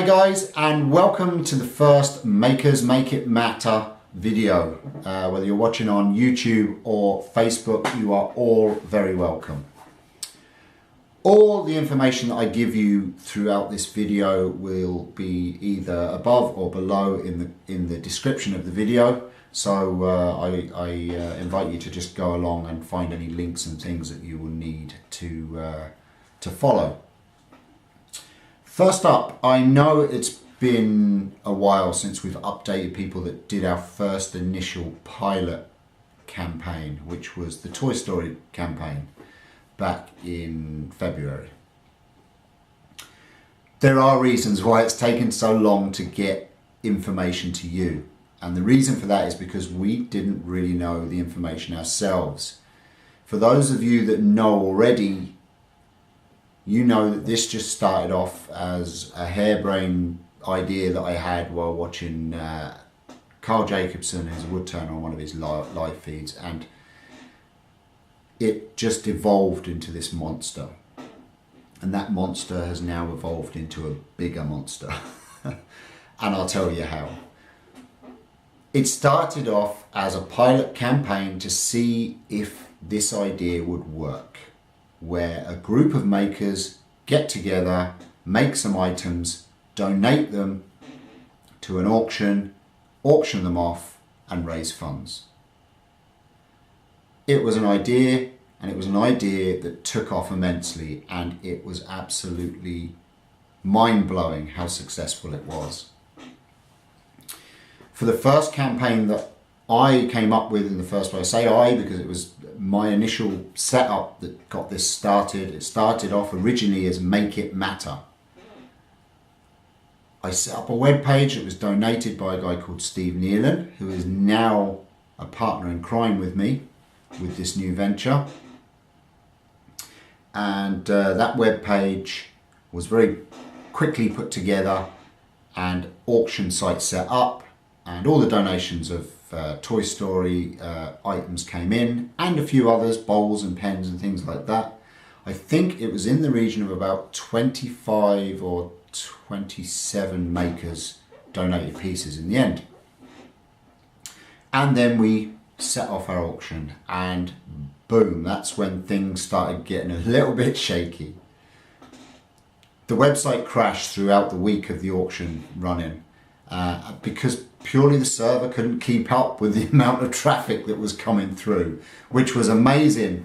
Hi guys, and welcome to the first Makers Make It Matter video. Whether you're watching on YouTube or Facebook, you are all very welcome. All the information that I give you throughout this video will be either above or below in the description of the video. So I invite you to just go along and find any links and things that you will need to follow. First up, I know it's been a while since we've updated people that did our first initial pilot campaign, which was the Toy Story campaign back in February. There are reasons why it's taken so long to get information to you. And the reason for that is because we didn't really know the information ourselves. For those of you that know already, you know that this just started off as a harebrained idea that I had while watching Carl Jacobson, who's a woodturner, on one of his live feeds, and it just evolved into this monster. And that monster has now evolved into a bigger monster. And I'll tell you how. It started off as a pilot campaign to see if this idea would work, where a group of makers get together, make some items, donate them to an auction them off and raise funds. It was an idea, and it was an idea that took off immensely, and it was absolutely mind-blowing how successful it was. For the first campaign that I came up with in the first place, I say I because it was my initial setup that got this started. It started off originally as Make It Matter. I set up a webpage that was donated by a guy called Steve Nealon, who is now a partner in crime with me with this new venture. And that webpage was very quickly put together and auction site set up, and all the donations of Toy Story items came in, and a few others, bowls and pens and things like that. I think it was in the region of about 25 or 27 makers donated pieces in the end. And then we set off our auction, and boom, that's when things started getting a little bit shaky. The website crashed throughout the week of the auction running because purely the server couldn't keep up with the amount of traffic that was coming through, which was amazing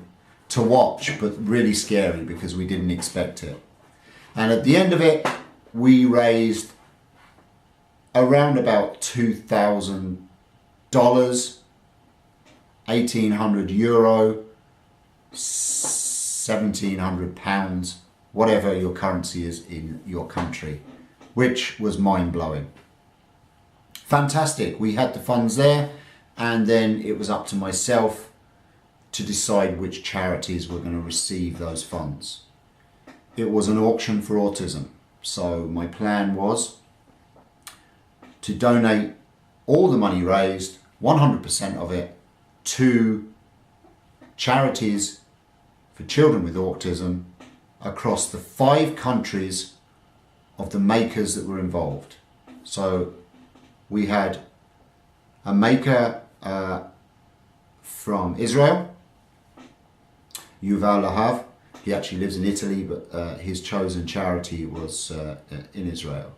to watch, but really scary because we didn't expect it. And at the end of it, we raised around about $2,000, 1,800 euro, 1,700 pounds, whatever your currency is in your country, which was mind-blowing. Fantastic. We had the funds there, and then it was up to myself to decide which charities were going to receive those funds. It was an auction for autism, so my plan was to donate all the money raised, 100% of it, to charities for children with autism across the 5 countries of the makers that were involved. So we had a maker from Israel, Yuval Lahav. He actually lives in Italy, but his chosen charity was in Israel.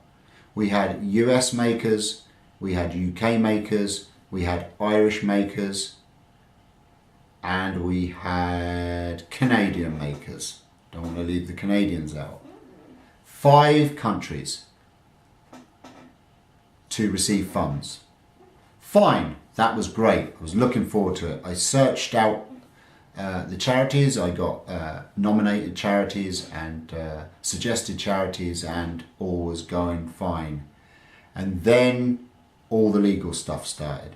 We had US makers, we had UK makers, we had Irish makers, and we had Canadian makers. Don't want to leave the Canadians out. 5 countries to receive funds. Fine, that was great. I was looking forward to it. I searched out the charities. I got nominated charities and suggested charities, and all was going fine. And then all the legal stuff started.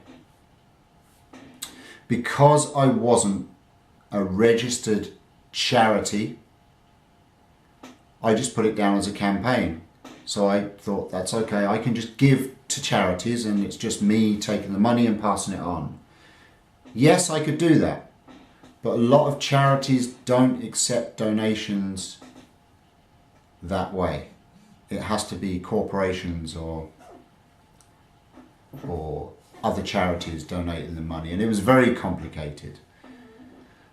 Because I wasn't a registered charity, I just put it down as a campaign. So I thought, that's okay, I can just give to charities and it's just me taking the money and passing it on. Yes, I could do that, but a lot of charities don't accept donations that way. it has to be corporations or other charities donating the money, and it was very complicated.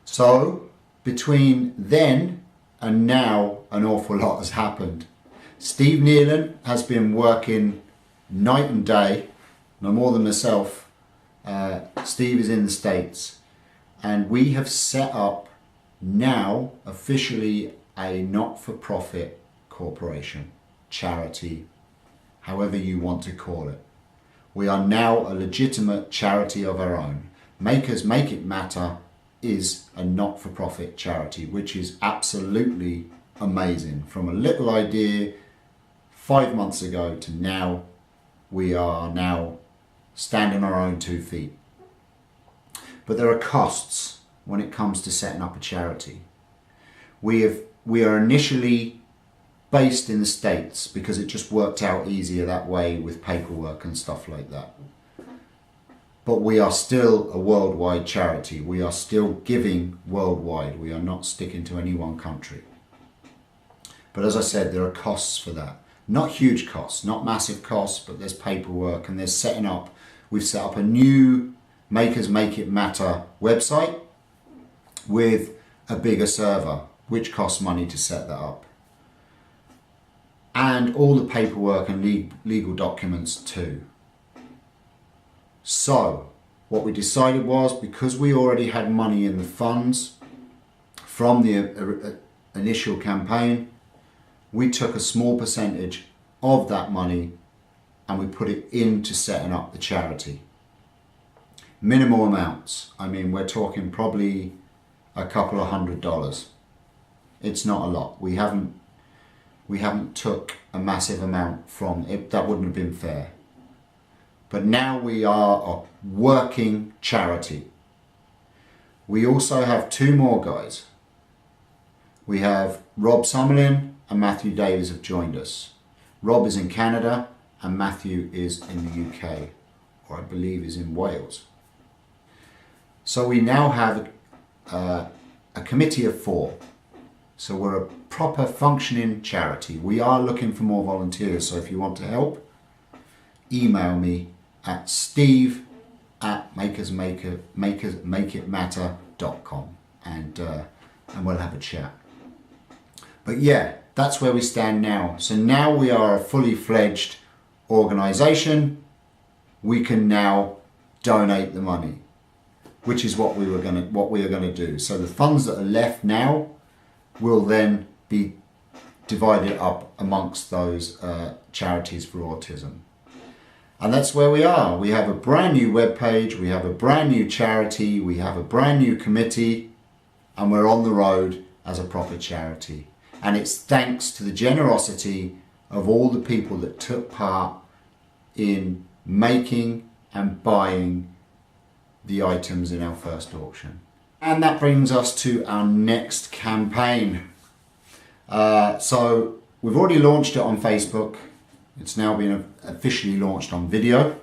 So between then and now, an awful lot has happened. Steve Nealon has been working night and day, no more than myself. Steve is in the States, and we have set up now officially a not-for-profit corporation, charity, however you want to call it. We are now a legitimate charity of our own. Makers Make It Matter is a not-for-profit charity, which is absolutely amazing. From a little idea 5 months ago to now, we are now standing on our own 2 feet. But there are costs when it comes to setting up a charity. We are initially based in the States because it just worked out easier that way with paperwork and stuff like that. But we are still a worldwide charity. We are still giving worldwide. We are not sticking to any one country. But as I said, there are costs for that. Not huge costs, not massive costs, but there's paperwork and there's setting up. We've set up a new Makers Make It Matter website with a bigger server, which costs money to set that up. And all the paperwork and legal documents too. So what we decided was, because we already had money in the funds from the initial campaign, we took a small percentage of that money and we put it into setting up the charity. Minimal amounts. I mean, we're talking probably a couple of $100. It's not a lot. We haven't took a massive amount from it. That wouldn't have been fair. But now we are a working charity. We also have 2 more guys. We have Rob Summerlin and Matthew Davies have joined us. Rob is in Canada and Matthew is in the UK, or I believe is in Wales. So we now have a committee of 4. So we're a proper functioning charity. We are looking for more volunteers, so if you want to help, email me at steve@makersmakeitmatter.com and we'll have a chat. But yeah, that's where we stand now. So now we are a fully fledged organisation. We can now donate the money, which is what we are going to do. So the funds that are left now will then be divided up amongst those charities for autism. And that's where we are. We have a brand new webpage, we have a brand new charity, we have a brand new committee, and we're on the road as a proper charity. And it's thanks to the generosity of all the people that took part in making and buying the items in our first auction. And that brings us to our next campaign. So we've already launched it on Facebook. It's now been officially launched on video.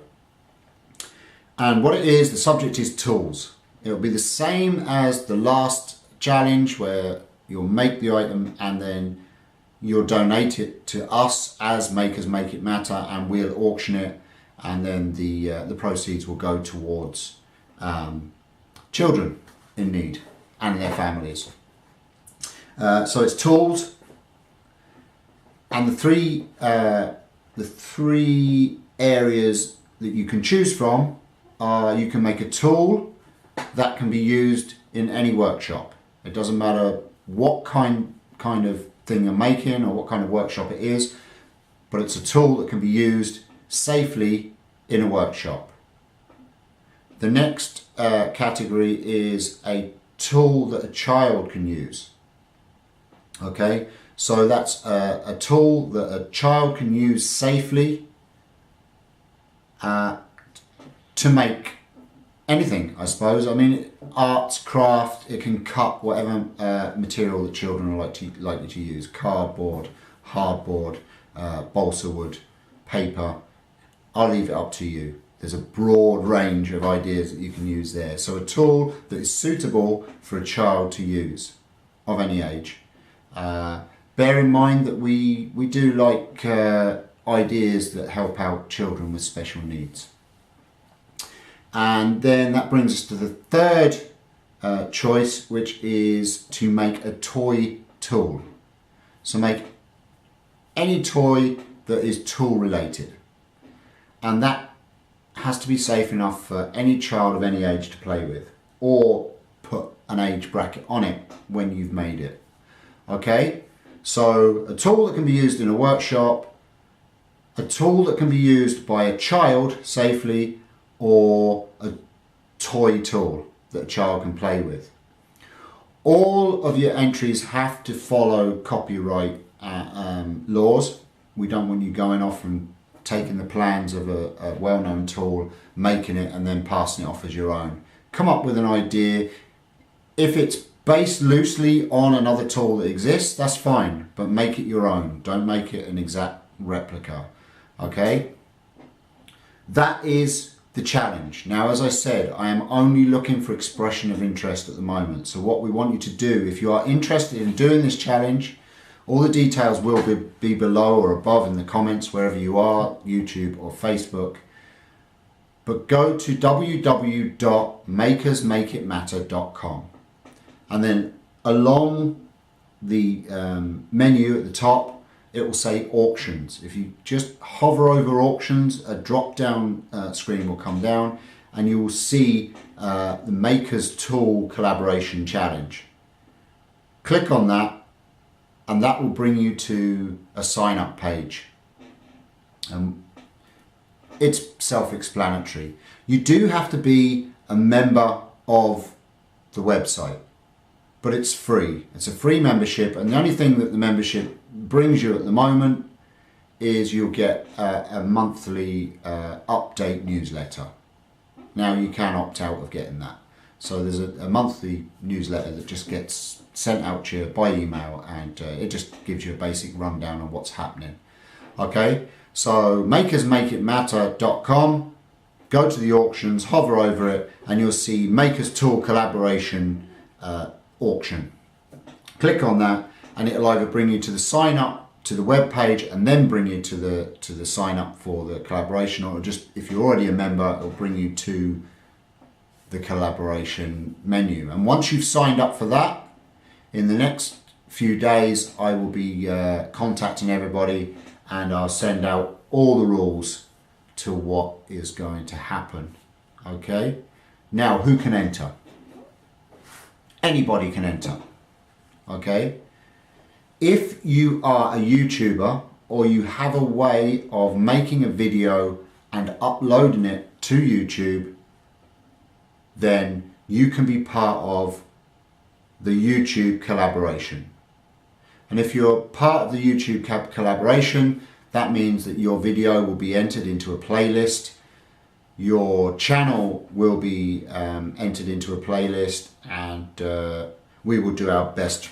And what it is, the subject is tools. It'll be the same as the last challenge, where you'll make the item and then you'll donate it to us as Makers Make It Matter, and we'll auction it, and then the proceeds will go towards children in need and their families. So it's tools, and the three areas that you can choose from are: you can make a tool that can be used in any workshop. It doesn't matter what kind of thing you're making or what kind of workshop it is, but it's a tool that can be used safely in a workshop. The next category is a tool that a child can use. Okay, so that's a tool that a child can use safely to make anything, I suppose. I mean, arts, craft, it can cut whatever material that children are likely to use. Cardboard, hardboard, balsa wood, paper. I'll leave it up to you. There's a broad range of ideas that you can use there. So a tool that is suitable for a child to use of any age. bear in mind that we do like ideas that help out children with special needs. And then that brings us to the third choice, which is to make a toy tool. So make any toy that is tool related, and that has to be safe enough for any child of any age to play with, or put an age bracket on it when you've made it. Okay, so a tool that can be used in a workshop, a tool that can be used by a child safely, or a toy tool that a child can play with. All of your entries have to follow copyright laws. We don't want you going off and taking the plans of a well-known tool, making it and then passing it off as your own. Come up with an idea. If it's based loosely on another tool that exists, that's fine, but make it your own. Don't make it an exact replica. Okay? That is the challenge. Now, as I said, I am only looking for expression of interest at the moment. So what we want you to do, if you are interested in doing this challenge, all the details will be below or above in the comments, wherever you are, YouTube or Facebook. But go to www.makersmakeitmatter.com, and then along the menu at the top, it will say auctions. If you just hover over auctions, a drop down screen will come down, and you will see the Makers Tool Collaboration Challenge. Click on that, and that will bring you to a sign up page. It's self-explanatory. You do have to be a member of the website, but it's free. It's a free membership, and the only thing that the membership brings you at the moment is you'll get a monthly update newsletter. Now you can opt out of getting that. So there's a monthly newsletter that just gets sent out to you by email, and it just gives you a basic rundown on what's happening. Okay, so makersmakeitmatter.com, go to the auctions, hover over it, and you'll see Makers Tool Collaboration auction. Click on that, and it'll either bring you to the sign up to the web page and then bring you to the sign up for the collaboration, or just, if you're already a member, it'll bring you to the collaboration menu. And once you've signed up for that, in the next few days I will be contacting everybody, and I'll send out all the rules to what is going to happen. Okay, now who can enter? Anybody can enter. Okay, if you are a YouTuber, or you have a way of making a video and uploading it to YouTube, then you can be part of the YouTube collaboration. And if you're part of the YouTube collaboration, that means that your video will be entered into a playlist, your channel will be entered into a playlist, and we will do our best to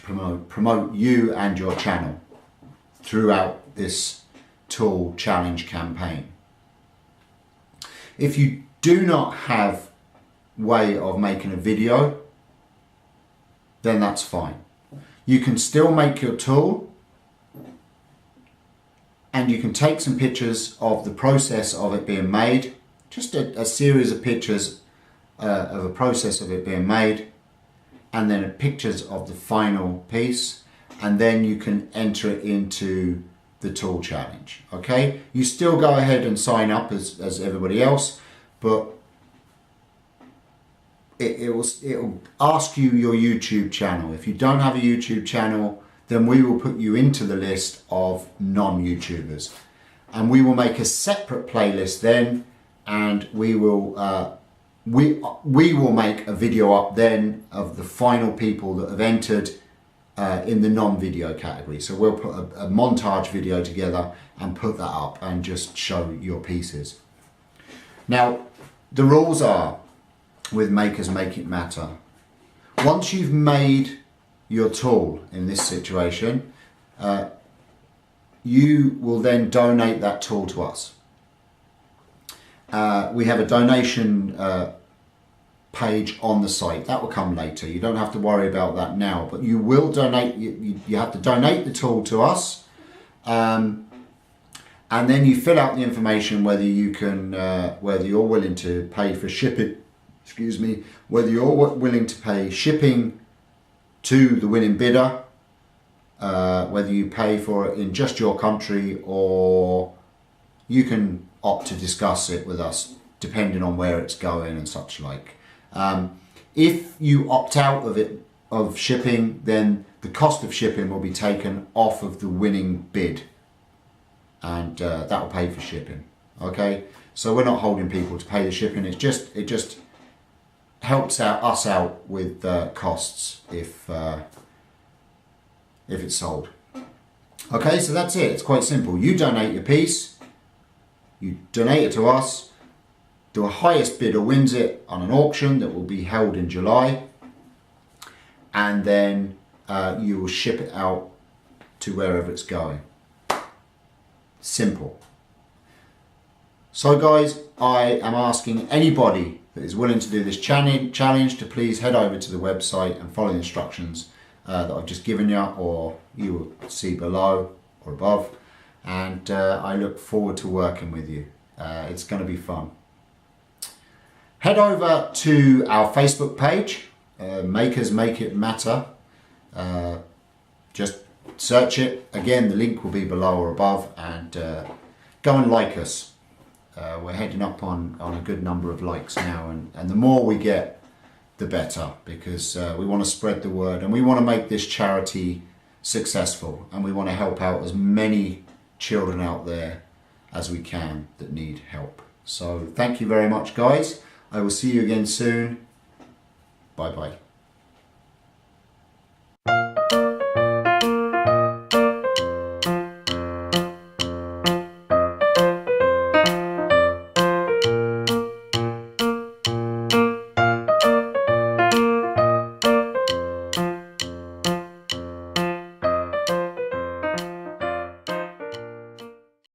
promote you and your channel throughout this tool challenge campaign. If you do not have way of making a video, then that's fine. You can still make your tool, and you can take some pictures of the process of it being made, just a series of pictures of a process of it being made, and then pictures of the final piece, and then you can enter it into the tool challenge. Okay, you still go ahead and sign up as everybody else, but it'll ask you your YouTube channel. If you don't have a YouTube channel, then we will put you into the list of non-YouTubers, and we will make a separate playlist then, and we will make a video up then of the final people that have entered in the non-video category. So we'll put a montage video together and put that up and just show your pieces. Now, the rules are, with Makers Make It Matter, once you've made your tool in this situation, you will then donate that tool to us. We have a donation page on the site. That will come later. You don't have to worry about that now, but you will donate. You have to donate the tool to us, and then you fill out the information whether you can, whether you're willing to pay for shipping. Excuse me, whether you're willing to pay shipping to the winning bidder, whether you pay for it in just your country, or you can opt to discuss it with us depending on where it's going and such like. If you opt out of shipping, then the cost of shipping will be taken off of the winning bid, and that will pay for shipping. Okay, so we're not holding people to pay the shipping. It just helps us out with costs if it's sold. Okay, so that's it. It's quite simple. You donate your piece, you donate it to us. The highest bidder wins it on an auction that will be held in July, and then you will ship it out to wherever it's going. Simple. So guys, I am asking anybody that is willing to do this challenge to please head over to the website and follow the instructions that I've just given you, or you will see below or above, and I look forward to working with you. It's going to be fun. Head over to our Facebook page, Makers Make It Matter. Just search it. Again, the link will be below or above, and go and like us. We're heading up on a good number of likes now, and the more we get, the better, because we want to spread the word, and we want to make this charity successful, and we want to help out as many children out there as we can that need help. So thank you very much, guys. I will see you again soon. Bye bye.